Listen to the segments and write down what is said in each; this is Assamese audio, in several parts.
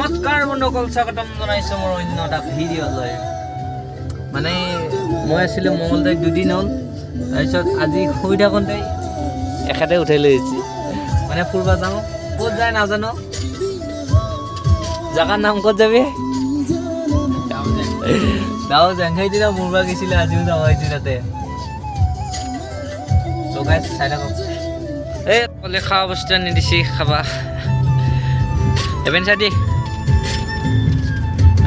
নমস্কাৰ বন্ধুসকল, স্বাগতম জনাইছোঁ মোৰ অন্য এটা ভিডিঅ'লৈ। মানে মই আছিলোঁ মঙলদৈত 2 দিন হ'ল, তাৰপিছত আজি শুই থাকোঁতে এখেতে উঠাই লৈ আহিছে। মানে ফুৰিব যাওঁ, ক'ত যায় নাজানো, জেগাৰ নাম ক'ত যাবি? দাউজেং। সেইদিনা মুৰবা গৈছিলে, আজিও যাব আহিছে তাতে। লগাই চাই থাকক। এই ক'লে খোৱা বস্তু আনি দিছে, খাবা। এভেন চাদি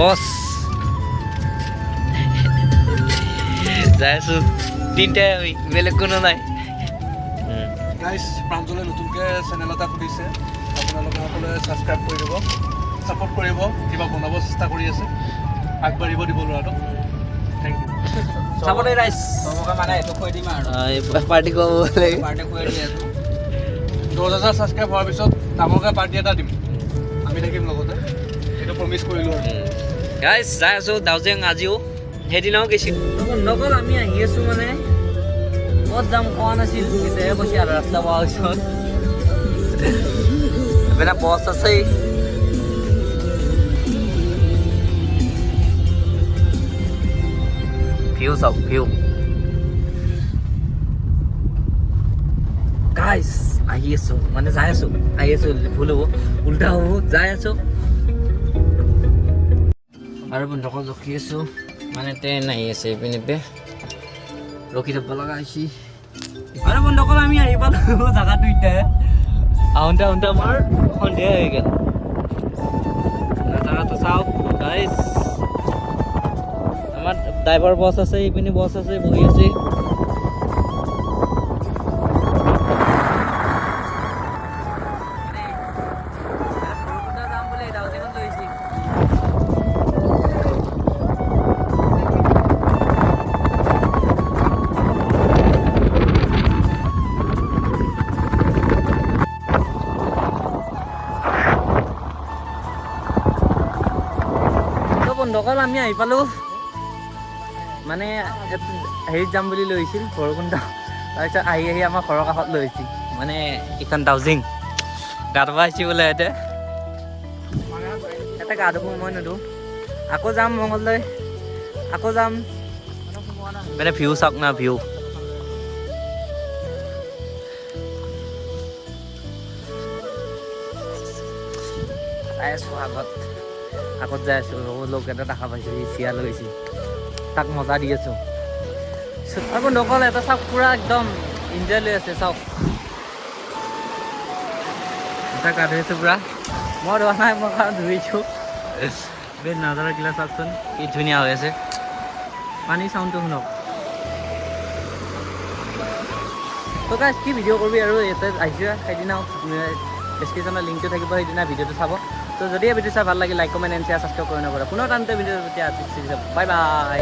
বছ যাই আছোঁ, তিনিটাই আমি, বেলেগ কোনো নাই। গাইজ, প্ৰাঞ্জলে নতুনকৈ চেনেল এটা খুলিছে, আপোনালোকে সকলোৱে ছাবস্ক্ৰাইব কৰি দিব, ছাপোৰ্ট কৰিব। কিবা বনাব চেষ্টা কৰি আছে, আগবাঢ়িব দিব ল'ৰাটোক। Thank you. চাবলৈ ৰাইজ চবকে মানে এইটো কৈ দিম আৰু পাৰ্টি কৰিব লাগে। পাৰ্টি কৈ দি আছো 10,000 ছাবস্ক্ৰাইব হোৱাৰ পিছত ডাঙৰকৈ পাৰ্টি এটা দিম, আমি থাকিম লগতে, সেইটো প্ৰমিছ কৰিলোঁ আৰু। গাইজ যাই আছোঁ দাউজেং। আজিও সেইদিনাও গৈছিল নগ'ল। আমি আহি আছোঁ, মানে ক'ত যাম কোৱা নাছিল, তেতিয়াহে কৈছে আৰু ৰাস্তা পোৱাৰ পিছত। এইপিনে বছ আছেই। ভিউ চাওক, ভিউ। গাইজ আহি আছোঁ, মানে যাই আছোঁ, আহি আছোঁ, ভুল হ'ব, উল্টা হ'ব, যাই আছোঁ। আৰু বন্ধুসকল ৰখি আছোঁ, মানে ট্ৰেইন আহি আছে এইপিনে, ৰখি থাকিব লগা হৈছে। আৰু বন্ধুসকল আমি আহি পালোঁ জেগাটো। এতিয়া আহোঁতে আহোঁতে আমাৰ সন্ধিয়া হৈ গ'ল। জেগাটো চাওক গাইজ। আমাৰ ড্ৰাইভাৰ বছ আছে, এইপিনে বছ আছে, বহি আছে। বন্ধুসকল আমি আহি পালোঁ, মানে হেৰিত যাম বুলি লৈ আহিছিল ভৈৰৱকুণ্ড, তাৰপিছত আহি আহি আমাৰ ঘৰৰ কাষত লৈ আহিছিল, মানে এইখন দাউজিং। গা ধুব আহিছে বোলে ইয়াতে গা ধুব, মই নুধো। আকৌ যাম মঙলদৈ, আকৌ যাম। মানে ভিউ চাওক না, ভিউ। চাই আছোঁ আগত যাই আছোঁ, লোক এটা দেখা পাইছোঁ, সি চিয়া লৈ গৈছে, তাক মজা দি আছোঁ। আকৌ নকল এটা চাওক, পুৰা একদম ইনজয় লৈ আছে, চাওক। এটা গা ধুই আছোঁ পুৰা, মই ধোৱা নাই, মই কাৰণ ধুইছোঁ। বেড নাজাৰা গিলা চাওকচোন, কি ধুনীয়া হৈ আছে। পানী চাউণ্ডটো শুনক। তো গাইজ কি ভিডিঅ' কৰিবি আৰু, ইয়াতে আহিছোঁ সেইদিনাও ডেছক্ৰিপশ্যনৰ লিংকটো থাকিব, সেইদিনা ভিডিঅ'টো চাব। তো যদি এই ভিডিঅ' চাই ভাল লাগে, like comment and share, subscribe কৰি নকৰে। পুনৰ টানতে ভিডিঅ'ৰ প্ৰতি বাই বাই।